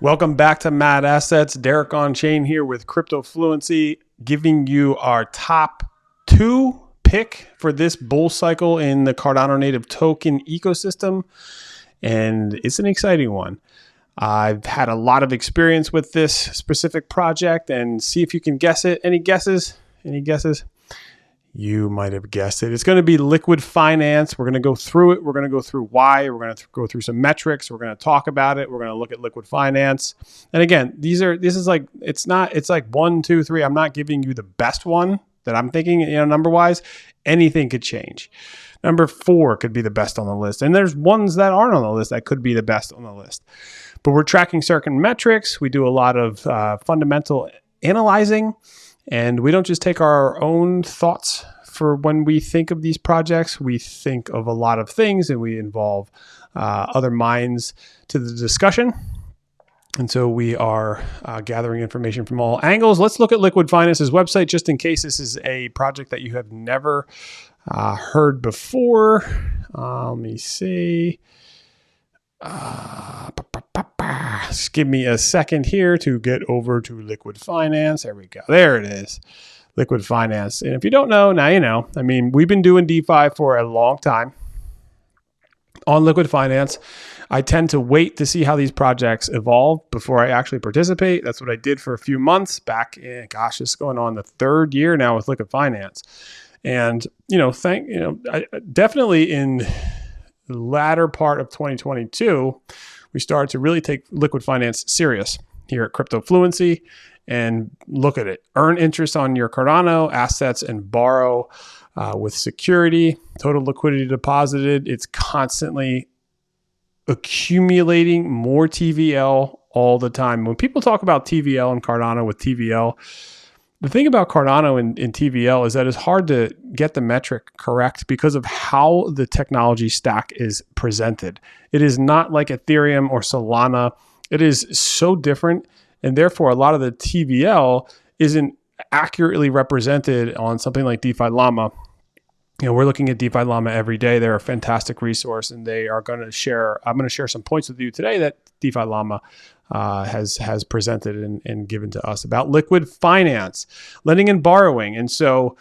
Welcome back to Mad Assets. Derek on Chain here with Crypto Fluency, giving you our top 2 pick for this bull cycle in the Cardano native token ecosystem. And it's an exciting one. I've had a lot of experience with this specific project, and see if you can guess it. Any guesses? Any guesses? You might have guessed it. It's going to be Liqwid Finance. We're going to go through it. We're going to go through why. We're going to go through some metrics. We're going to talk about it. We're going to look at Liqwid Finance. And again, it's like 1, 2, 3. I'm not giving you the best one that I'm thinking, number wise. Anything could change. Number 4 could be the best on the list. And there's ones that aren't on the list that could be the best on the list. But we're tracking certain metrics. We do a lot of fundamental analyzing. And we don't just take our own thoughts for when we think of these projects. We think of a lot of things, and we involve other minds to the discussion. And so we are gathering information from all angles. Let's look at Liqwid Finance's website, just in case this is a project that you have never heard before. Let me see. Just give me a second here to get over to Liqwid Finance. There we go. There it is. Liqwid Finance. And if you don't know, now you know. I mean, we've been doing DeFi for a long time on Liqwid Finance. I tend to wait to see how these projects evolve before I actually participate. That's what I did for a few months back in, this is going on the 3rd year now with Liqwid Finance. And, definitely in the latter part of 2022, we started to really take Liqwid Finance serious here at Crypto Fluency and look at it. Earn interest on your Cardano assets and borrow with security. Total liquidity deposited. It's constantly accumulating more TVL all the time. When people talk about TVL and Cardano with TVL, the thing about Cardano and TVL is that it's hard to get the metric correct because of how the technology stack is presented. It is not like Ethereum or Solana. It is so different, and therefore a lot of the TVL isn't accurately represented on something like DeFi Llama. We're looking at DeFi Llama every day. They're a fantastic resource, and they are going to share. I'm going to share some points with you today that DeFi Llama has presented and given to us about Liqwid Finance, lending and borrowing. And so,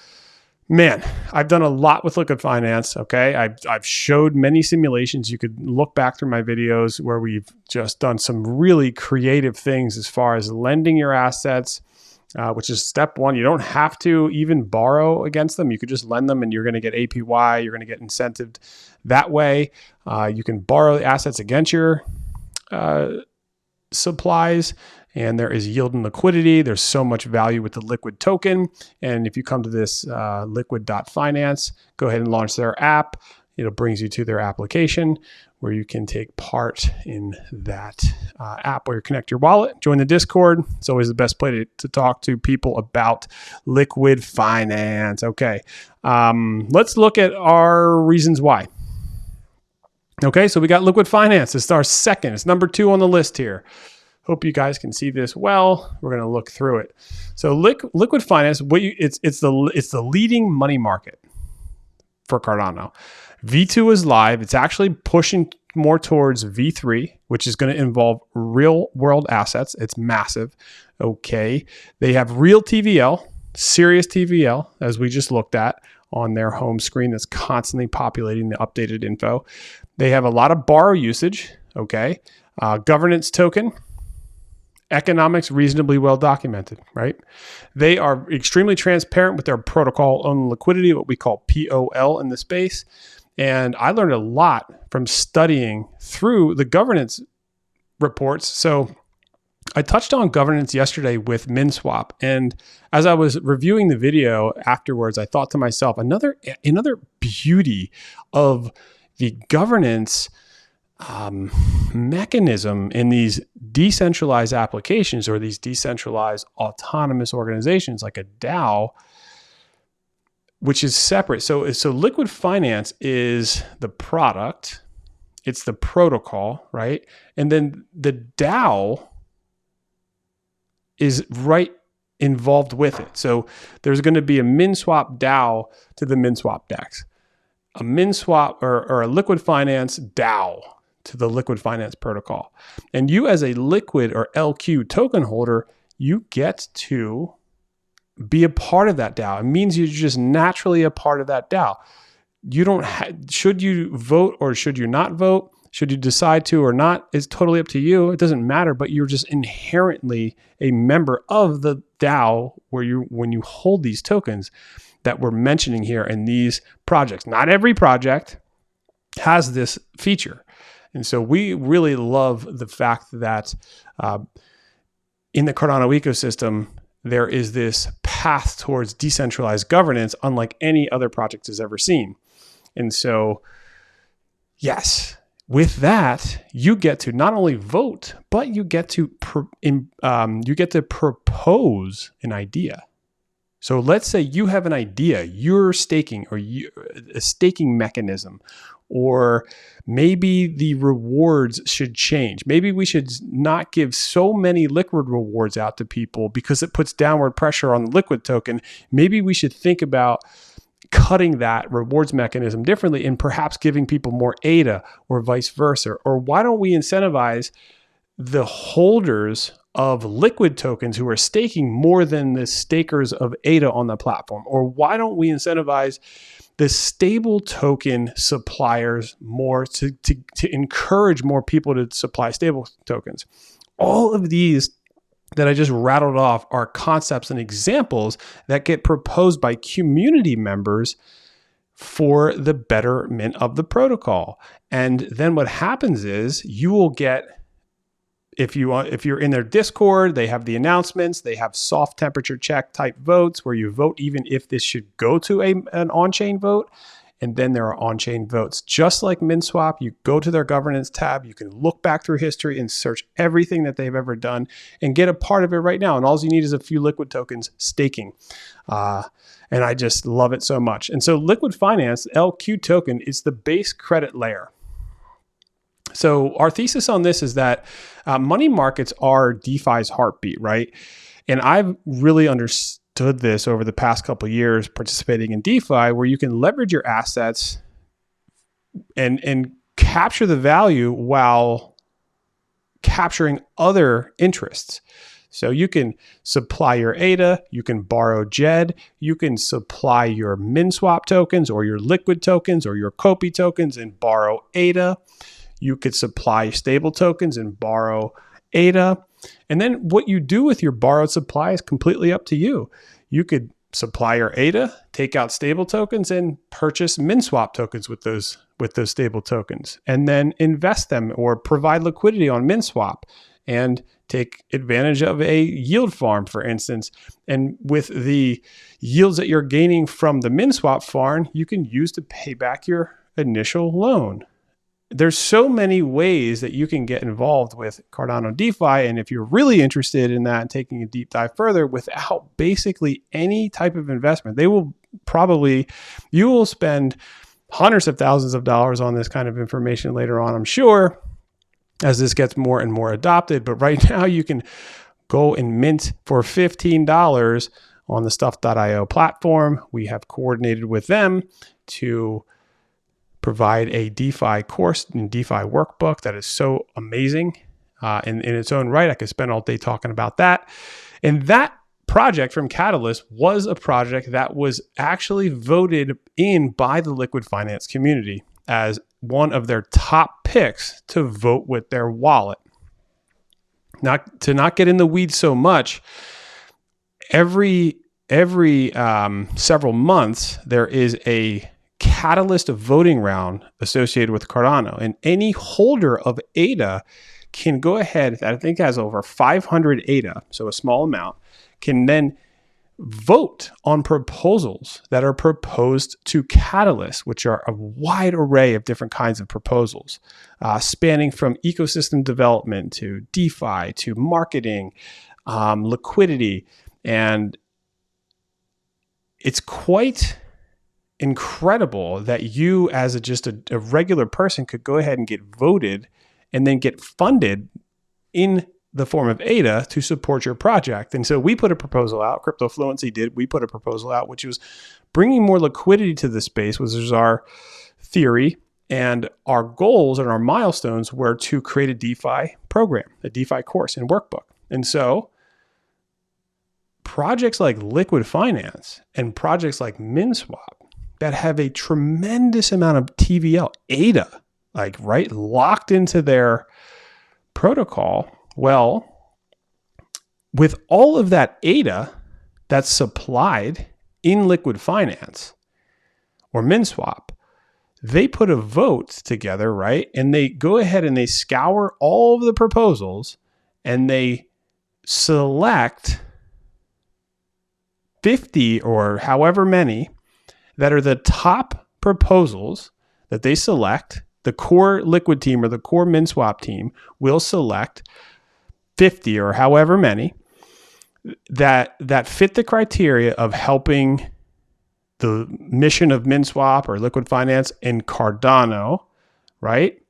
man, I've done a lot with Liqwid Finance. Okay, I've showed many simulations. You could look back through my videos where we've just done some really creative things as far as lending your assets. Which is step 1. You don't have to even borrow against them. You could just lend them and you're going to get APY. You're going to get incentived that way. You can borrow the assets against your supplies, and there is yield and liquidity. There's so much value with the Liqwid token. And if you come to this liqwid.finance, go ahead and launch their app. It brings you to their application where you can take part in that app where you connect your wallet, join the Discord. It's always the best place to talk to people about Liqwid Finance. Okay, let's look at our reasons why. Okay, so we got Liqwid Finance. It's our second. It's number 2 on the list here. Hope you guys can see this well. We're going to look through it. So Liqwid Finance, it's the leading money market for Cardano. V2 is live. It's actually pushing more towards V3, which is going to involve real world assets. It's massive. Okay. They have real TVL, serious TVL, as we just looked at on their home screen that's constantly populating the updated info. They have a lot of borrow usage. Okay. Governance token. Economics reasonably well documented, right? They are extremely transparent with their protocol on liquidity, what we call POL in the space. And I learned a lot from studying through the governance reports. So I touched on governance yesterday with MinSwap. And as I was reviewing the video afterwards, I thought to myself, another beauty of the governance mechanism in these decentralized applications or these decentralized autonomous organizations like a DAO, which is separate. So Liqwid Finance is the product, it's the protocol, right? And then the DAO is right involved with it. So there's going to be a MinSwap DAO to the MinSwap DEX, a MinSwap or a Liqwid Finance DAO to the Liqwid Finance protocol. And you as a Liqwid or LQ token holder, you get to be a part of that DAO. It means you're just naturally a part of that DAO. You don't should you vote or should you not vote, should you decide to or not, is totally up to you. It doesn't matter, but you're just inherently a member of the DAO when you hold these tokens that we're mentioning here in these projects. Not every project has this feature. And so we really love the fact that in the Cardano ecosystem, there is this path towards decentralized governance unlike any other project has ever seen. And so, yes, with that, you get to not only vote, but you get to propose an idea. So let's say you have an idea, you're staking, or a staking mechanism, or maybe the rewards should change. Maybe we should not give so many Liqwid rewards out to people because it puts downward pressure on the Liqwid token. Maybe we should think about cutting that rewards mechanism differently and perhaps giving people more ADA or vice versa. Or why don't we incentivize the holders of Liqwid tokens who are staking more than the stakers of ADA on the platform? Or why don't we incentivize the stable token suppliers more to encourage more people to supply stable tokens? All of these that I just rattled off are concepts and examples that get proposed by community members for the betterment of the protocol. And then what happens is you will get, if you're in their Discord, they have the announcements, they have soft temperature check type votes where you vote even if this should go to an on-chain vote. And then there are on-chain votes. Just like MinSwap, you go to their governance tab, you can look back through history and search everything that they've ever done and get a part of it right now. And all you need is a few Liqwid tokens staking. And I just love it so much. And so Liqwid Finance, LQ token, is the base credit layer. So our thesis on this is that money markets are DeFi's heartbeat, right? And I've really understood this over the past couple of years participating in DeFi, where you can leverage your assets and capture the value while capturing other interests. So you can supply your ADA, you can borrow JED, you can supply your MinSwap tokens or your Liqwid tokens or your Copy tokens and borrow ADA. You could supply stable tokens and borrow ADA. And then what you do with your borrowed supply is completely up to you. You could supply your ADA, take out stable tokens, and purchase MinSwap tokens with those stable tokens, and then invest them or provide liquidity on MinSwap and take advantage of a yield farm, for instance. And with the yields that you're gaining from the MinSwap farm, you can use to pay back your initial loan. There's so many ways that you can get involved with Cardano DeFi. And if you're really interested in that and taking a deep dive further without basically any type of investment, you will spend hundreds of thousands of dollars on this kind of information later on, I'm sure, as this gets more and more adopted. But right now you can go and mint for $15 on the stuff.io platform. We have coordinated with them to provide a DeFi course and DeFi workbook that is so amazing in its own right. I could spend all day talking about that. And that project from Catalyst was a project that was actually voted in by the Liqwid Finance community as one of their top picks to vote with their wallet. Not get in the weeds so much, every several months there is a Catalyst voting round associated with Cardano, and any holder of ADA can go ahead, I think has over 500 ADA, so a small amount, can then vote on proposals that are proposed to Catalyst, which are a wide array of different kinds of proposals, spanning from ecosystem development to DeFi to marketing, liquidity. And it's quite incredible that you as just a regular person could go ahead and get voted and then get funded in the form of ADA to support your project. And so we put a proposal out, Crypto Fluency did, we put a proposal out, which was bringing more liquidity to the space, which is our theory. And our goals and our milestones were to create a DeFi program, a DeFi course and workbook. And so projects like Liqwid Finance and projects like MinSwap that have a tremendous amount of TVL, ADA, locked into their protocol. Well, with all of that ADA that's supplied in Liqwid Finance or MinSwap, they put a vote together, right? And they go ahead and they scour all of the proposals and they select 50 or however many that are the top proposals that they select. The core Liqwid team or the core MinSwap team will select 50 or however many that fit the criteria of helping the mission of MinSwap or Liqwid Finance and Cardano, right?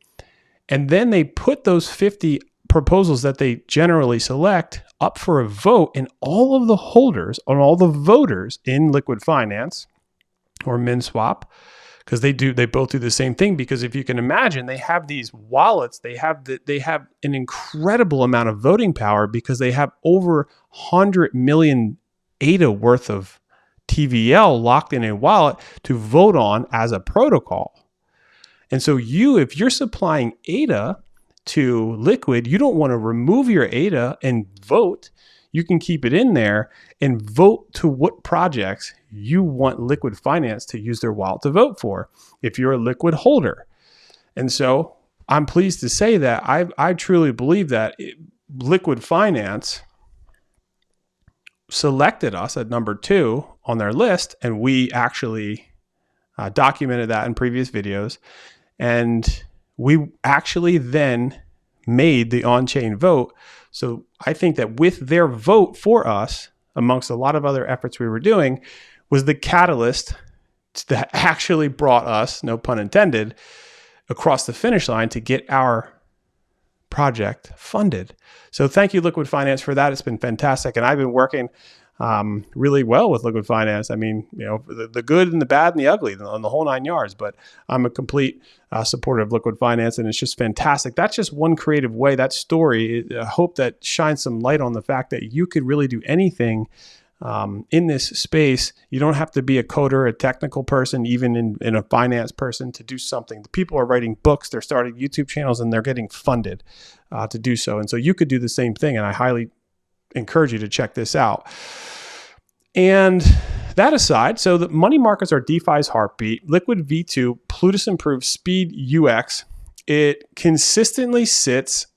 And then they put those 50 proposals that they generally select up for a vote, and all of the holders and all the voters in Liqwid Finance or MinSwap, because they both do the same thing. Because if you can imagine, they have these wallets, they have an incredible amount of voting power because they have over 100 million ADA worth of TVL locked in a wallet to vote on as a protocol. And so if you're supplying ADA to Liqwid, you don't want to remove your ADA and vote. You can keep it in there and vote to what projects you want Liqwid Finance to use their wallet to vote for if you're a Liqwid holder. And so I'm pleased to say that I truly believe that Liqwid Finance selected us at number 2 on their list, and we actually documented that in previous videos. And we actually then made the on-chain vote. So I think that with their vote for us, amongst a lot of other efforts we were doing, was the catalyst that actually brought us, no pun intended, across the finish line to get our project funded. So thank you, Liqwid Finance, for that. It's been fantastic. And I've been working really well with Liqwid Finance. I mean, the good and the bad and the ugly on the whole 9 yards, but I'm a complete supporter of Liqwid Finance, and it's just fantastic. That's just one creative way. That story, I hope that shines some light on the fact that you could really do anything in this space. You don't have to be a coder, a technical person, even in a finance person to do something. The people are writing books, they're starting YouTube channels, and they're getting funded to do so. And so you could do the same thing, and I highly encourage you to check this out. And that aside, so the money markets are DeFi's heartbeat. Liqwid V2, Plutus improved speed UX. It consistently sits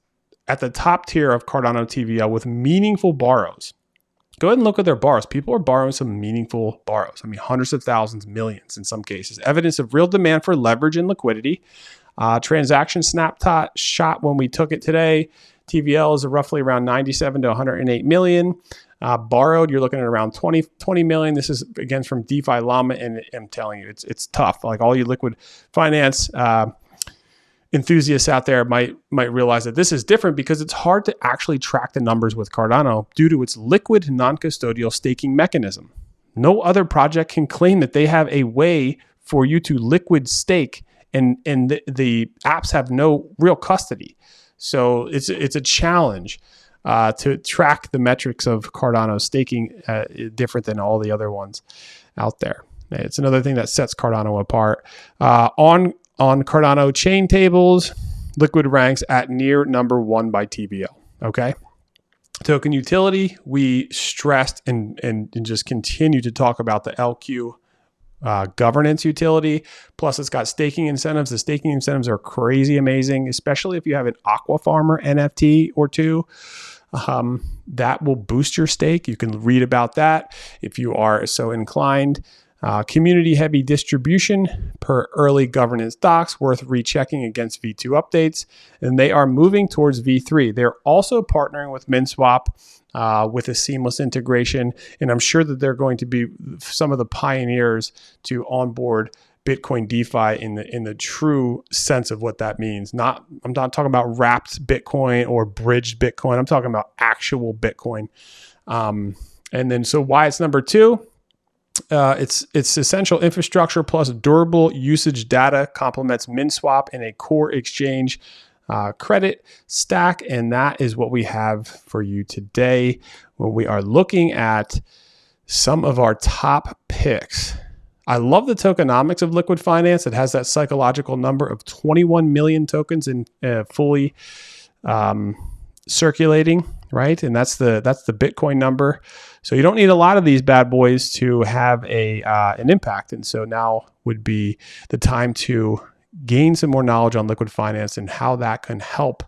at the top tier of Cardano TVL with meaningful borrows. Go ahead and look at their borrows. People are borrowing some meaningful borrows. I mean, hundreds of thousands, millions in some cases. Evidence of real demand for leverage and liquidity. Transaction snapshot when we took it today. TVL is roughly around 97 to 108 million. Borrowed, you're looking at around 20 million. This is again from DeFi Llama, and I'm telling you, it's tough. Like all you Liqwid Finance enthusiasts out there might realize that this is different because it's hard to actually track the numbers with Cardano due to its liquid non-custodial staking mechanism. No other project can claim that they have a way for you to liquid stake, and the apps have no real custody. So it's a challenge to track the metrics of Cardano staking different than all the other ones out there. It's another thing that sets Cardano apart. On Cardano chain tables, Liqwid ranks at near number 1 by TVL. Okay. Token utility, we stressed and just continue to talk about the LQ governance utility. Plus, it's got staking incentives. The staking incentives are crazy amazing, especially if you have an Aqua Farmer NFT or two. That will boost your stake. You can read about that if you are so inclined. Community heavy distribution per early governance docs, worth rechecking against V2 updates. And they are moving towards V3. They're also partnering with MinSwap with a seamless integration. And I'm sure that they're going to be some of the pioneers to onboard Bitcoin DeFi in the true sense of what that means. I'm not talking about wrapped Bitcoin or bridged Bitcoin. I'm talking about actual Bitcoin. And then so why it's number 2? It's essential infrastructure plus durable usage data complements MinSwap in a core exchange credit stack. And that is what we have for you today when we are looking at some of our top picks. I love the tokenomics of Liqwid Finance. It has that psychological number of 21 million tokens in fully circulating, right? And that's the Bitcoin number. So you don't need a lot of these bad boys to have an impact. And so now would be the time to gain some more knowledge on Liqwid Finance and how that can help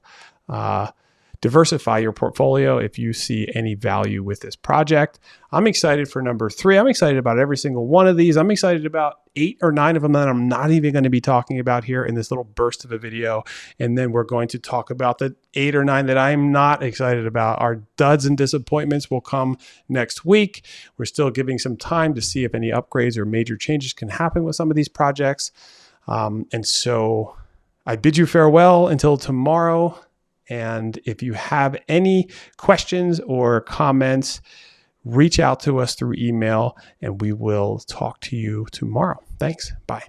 diversify your portfolio if you see any value with this project. I'm excited for number 3. I'm excited about every single one of these. I'm excited about 8 or 9 of them that I'm not even going to be talking about here in this little burst of a video. And then we're going to talk about the 8 or 9 that I'm not excited about. Our duds and disappointments will come next week. We're still giving some time to see if any upgrades or major changes can happen with some of these projects. And so I bid you farewell until tomorrow. And if you have any questions or comments, reach out to us through email and we will talk to you tomorrow. Thanks. Bye.